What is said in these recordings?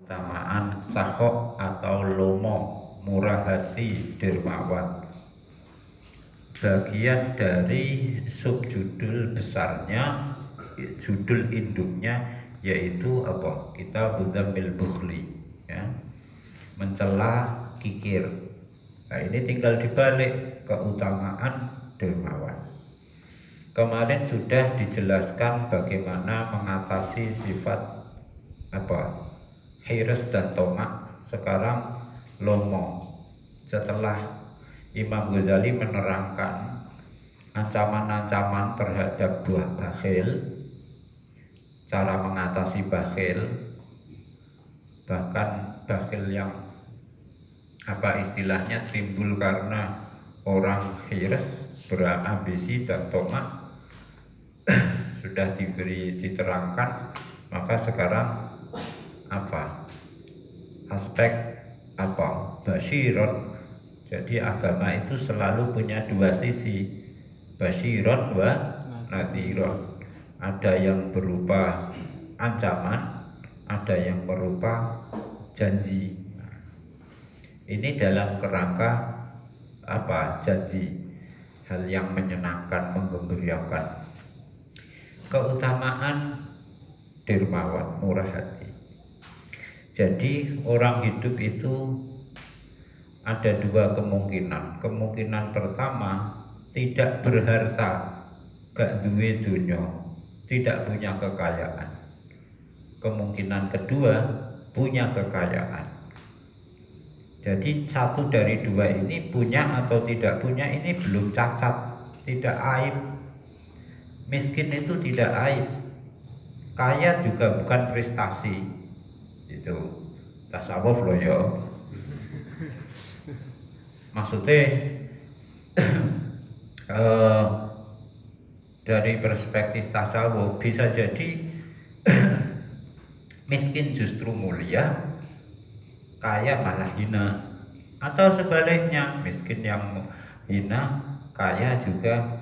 Keutamaan Sahok atau Lomo, murah hati, dermawan. Bagian dari subjudul besarnya, judul induknya yaitu apa? Kita Budamil Bukhli, ya, mencela kikir. Nah, ini tinggal dibalik, keutamaan dermawan. Kemarin sudah dijelaskan bagaimana mengatasi sifat apa? Hirs dan tomak. Sekarang lomo. Setelah Imam Ghazali menerangkan ancaman-ancaman terhadap buah bakhil, cara mengatasi bakhil, bahkan bakhil yang apa istilahnya timbul karena orang hirs, berambisi dan tomak, sudah diterangkan. Maka sekarang apa aspek apa basyiron. Jadi agama itu selalu punya dua sisi, basyiron wa nadhiron. Ada yang berupa ancaman, ada yang berupa janji. Ini dalam kerangka apa? Janji, hal yang menyenangkan, menggembirakan. Keutamaan dermawan, murah hati. Jadi orang hidup itu ada dua kemungkinan. Kemungkinan pertama, tidak berharta, gak duwe dunya, tidak punya kekayaan. Kemungkinan kedua, punya kekayaan. Jadi satu dari dua ini, punya atau tidak punya, ini belum cacat, tidak aib. Miskin itu tidak aib, kaya juga bukan prestasi. Itu tasawuf loh ya. Maksudnya dari perspektif tasawuf bisa jadi miskin justru mulia, kaya malah hina, atau sebaliknya miskin yang hina, kaya juga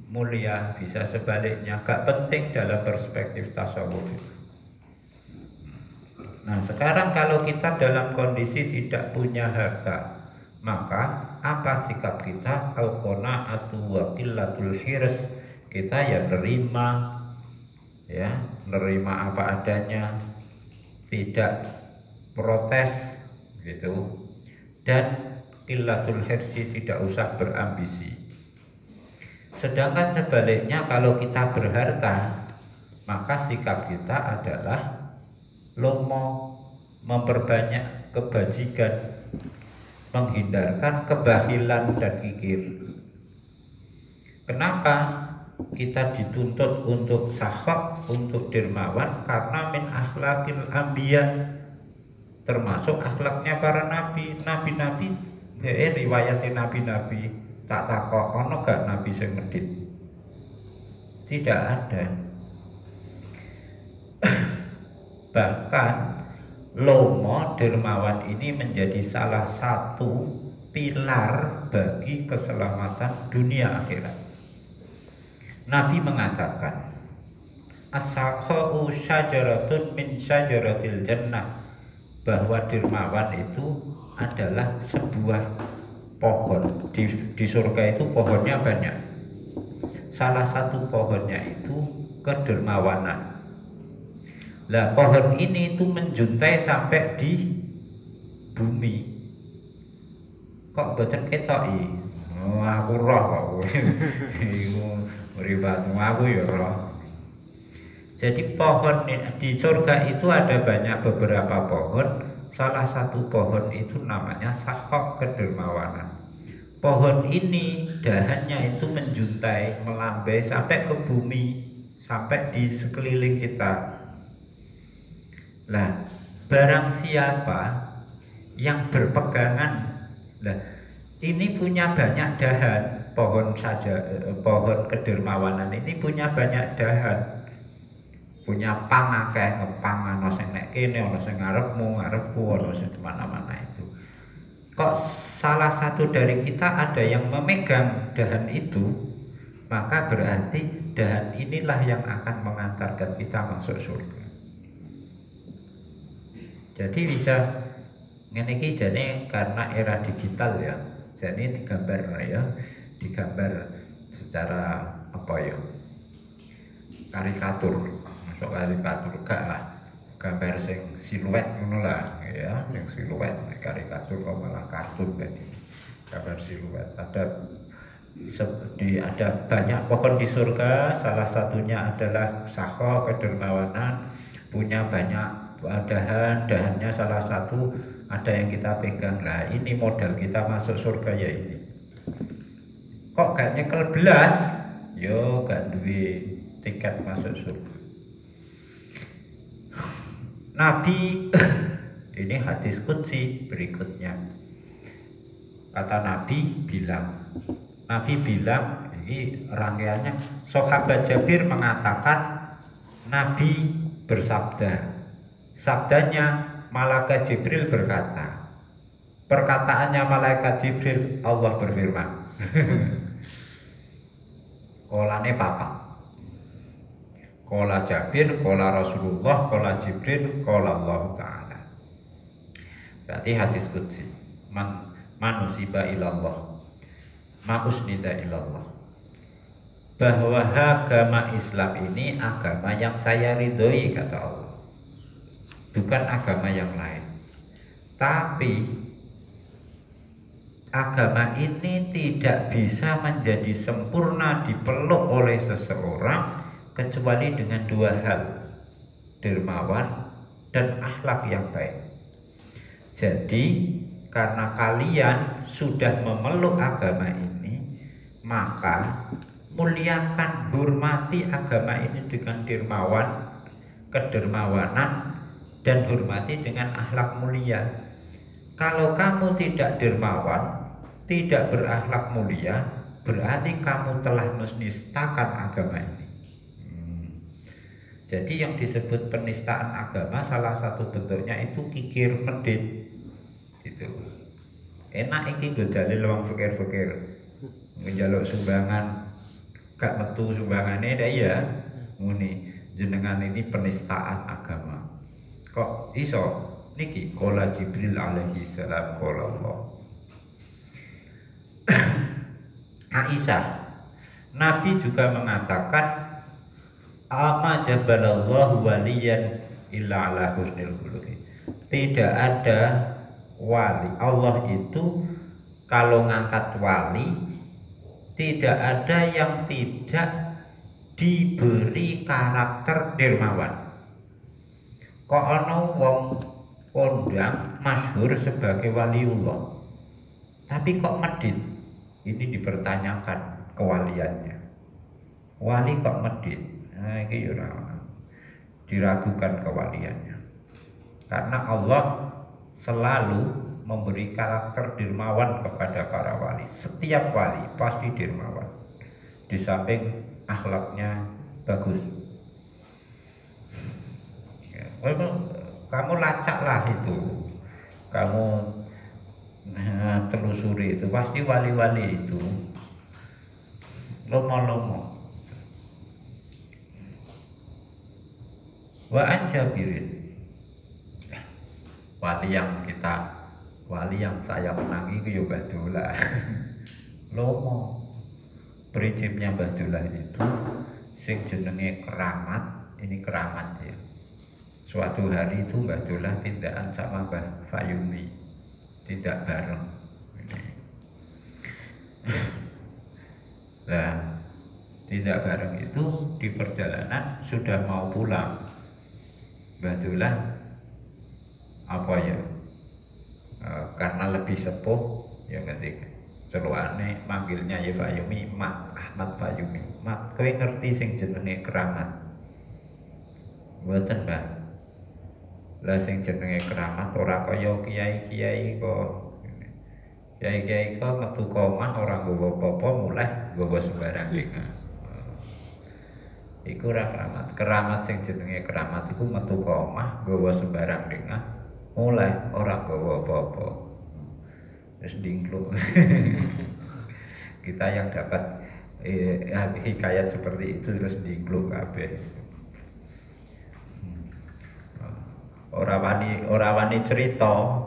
mulia, bisa sebaliknya. Gak penting dalam perspektif tasawuf itu. Nah sekarang kalau kita dalam kondisi tidak punya harta, maka apa sikap kita? Al-qanaatu wa qillatul hirs. Kita ya nerima, ya nerima apa adanya, tidak protes gitu, dan qillatul hirsi, tidak usah berambisi. Sedangkan sebaliknya kalau kita berharta, maka sikap kita adalah lomo, memperbanyak kebajikan, menghindarkan kebahilan dan kikir. Kenapa kita dituntut untuk sahok, untuk dermawan? Karena min akhlakil anbiya, termasuk akhlaknya para nabi. Nabi-nabi, riwayatnya nabi-nabi, tak takok ono gak nabi sing medit? Tidak ada. Bahkan lomo dermawan ini menjadi salah satu pilar bagi keselamatan dunia akhirat. Nabi mengatakan, as-sakha'u syajaratun min syajaratil jannah, bahwa dermawan itu adalah sebuah pohon. Di surga itu pohonnya banyak. Salah satu pohonnya itu kedermawanan. Lah pohon ini itu menjuntai sampai di bumi. Kok boten ketoki? Oh, aku roh kok. Iku mribatmu, aku ya roh. Jadi pohon di surga itu ada banyak beberapa pohon. Salah satu pohon itu namanya sahok, kedermawanan. Pohon ini dahannya itu menjuntai, melambai sampai ke bumi, sampai di sekeliling kita. Lah, barang siapa yang berpegangan, lah ini punya banyak dahan, pohon kedermawanan ini punya banyak dahan, punya pang akeh, ngepang ana sing nek kene, ana sing ngarepmu, ngarepku, ana sing mana-mana itu. Kok salah satu dari kita ada yang memegang dahan itu, maka berarti dahan inilah yang akan mengantarkan kita masuk surga. Jadi bisa ngene iki jane karena era digital ya. Jadi digambar ya, digambar secara apa ya? Karikatur. Masuk karikatur gak lah. Gambar sing siluet ngono lah ya, sing siluet karikatur kok malah kartun tadi. Gambar siluet ada banyak pohon di surga, salah satunya adalah sakho, kedermawanan, punya banyak dahannya salah satu ada yang kita pegang lah. Ini modal kita masuk surga ya ini. Kok gak nyekel belas? Yo gak duwe tiket masuk surga. Nabi ini hadis qudsi berikutnya. Kata Nabi bilang, ini rangkaiannya, sahabat Jabir mengatakan Nabi bersabda. Sabdanya malaikat Jibril berkata. Perkataannya malaikat Jibril, Allah berfirman. Kolane papat. Kola Jabir, kola Rasulullah, kola Jibril, kola Allah Ta'ala. Berarti hadis qudsi. Manusiba ilallah, ma'usnida ilallah. Bahwa agama Islam ini agama yang saya ridhoi, kata Allah. Bukan agama yang lain. Tapi agama ini tidak bisa menjadi sempurna dipeluk oleh seseorang kecuali dengan dua hal, dermawan dan akhlak yang baik. Jadi karena kalian sudah memeluk agama ini, maka muliakan, hormati agama ini dengan kedermawanan, dan hormati dengan akhlak mulia. Kalau kamu tidak dermawan, tidak berakhlak mulia, berarti kamu telah menistakan agama ini. Jadi yang disebut penistaan agama salah satu bentuknya itu kikir medit gitu. Enak iki nggo dalil wong fikir-fikir njaluk sumbangan gak metu sumbangane dak ya muni jenengan ini penistaan agama. Kok iso niki qala Jibril alaihi salam qala Allah. Aisyah, Nabi juga mengatakan ama jabalallahu waliyan illa ala husnil khuluqi. Tidak ada wali. Allah itu kalau ngangkat wali tidak ada yang tidak diberi karakter dermawan. Kok ana wong kondang masyhur sebagai waliullah, tapi kok medit? Ini dipertanyakan kewaliannya. Wali kok medit? Nah, ini diragukan kewaliannya. Karena Allah selalu memberi karakter dermawan kepada para wali. Setiap wali pasti dermawan. Di samping akhlaknya bagus. Kamu lacaklah itu. Kamu telusuri itu pasti wali-wali itu lomo-lomo. Wa an Jabirin, wali yang saya menangi itu ya Mbah Dola. Lomo. Prinsipnya Mbah Dola itu sing jenenge keramat, ini keramat ya. Suatu hari itu Mbah Dola tindakan sama Mbah Fayumi, tidak bareng. Nah, tidak bareng itu di perjalanan sudah mau pulang. Mbah Dola apa ya? Karena lebih sepuh ya ngerti. Celukane manggilnya ya Fayumi, Mat, Ahmad Fayumi. Mat, kowe ngerti sing jenenge keramat? Mboten, Mbah. Lah sing jenenge keramat ora kaya kiai-kiai kok. Kiai-kiai kok metu omah ora nggawa apa-apa mulai nggawa sembarang dengar. Iku ora keramat. Keramat sing jenenge keramat iku metu omah nggawa sembarang dengar mulai ora nggawa apa-apa. Terus dingkluk. Kita yang dapat hikayat seperti itu terus dingkluk kabeh. ora wani cerita.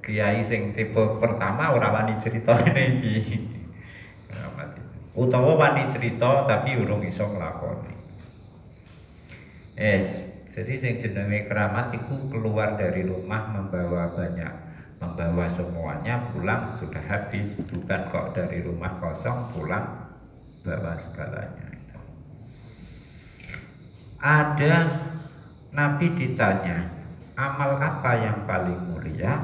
Kiai sing tipe pertama ora wani cerita iki. Utawa wani cerita tapi urung iso nglakoni. Jadi sing jenenge keramat itu keluar dari rumah membawa semuanya, pulang sudah habis, bukan kok dari rumah kosong pulang bawa segalanya. Ada Nabi ditanya, amal apa yang paling mulia?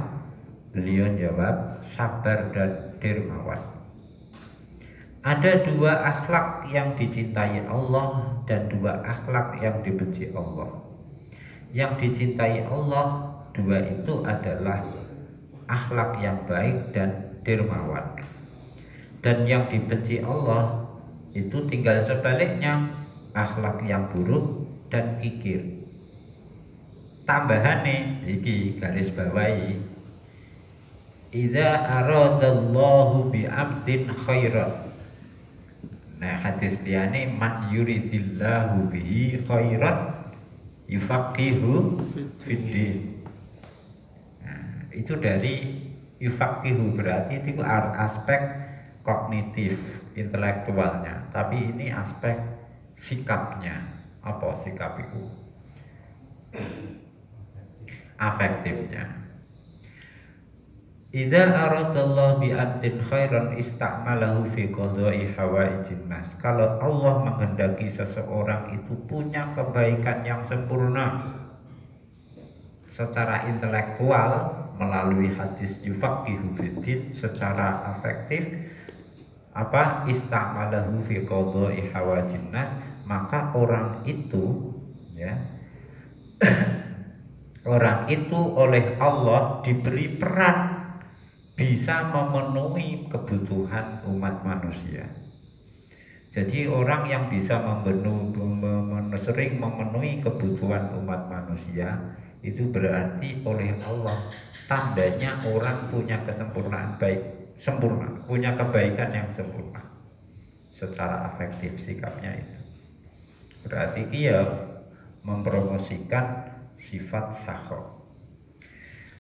Beliau jawab, sabar dan dermawan. Ada dua akhlak yang dicintai Allah dan dua akhlak yang dibenci Allah. Yang dicintai Allah dua itu adalah akhlak yang baik dan dermawan. Dan yang dibenci Allah itu tinggal sebaliknya, akhlak yang buruk dan kikir. Tambahane iki garis bawahi, idza aradallahu bi 'abdin khairan. Nah, hadis liyane man yuridillahu bihi khairan yufaqihu fiddin. Nah, itu dari yufaqihu berarti itu aspek kognitif intelektualnya, tapi ini aspek sikapnya. Apa sikap itu? Afektifnya. Idza aradallahu bi 'abdin khairan ista'malahu fi qada'i hawaijin nas. Kalau Allah menghendaki seseorang itu punya kebaikan yang sempurna secara intelektual melalui hadis yufaqihu fiddin, secara afektif ista'malahu fi qada'i hawaijin nas, maka orang itu ya orang itu oleh Allah diberi peran bisa memenuhi kebutuhan umat manusia. Jadi orang yang bisa sering memenuhi kebutuhan umat manusia itu berarti oleh Allah tandanya orang punya kesempurnaan baik, sempurna, punya kebaikan yang sempurna secara afektif sikapnya itu. Berarti dia mempromosikan sifat sakho.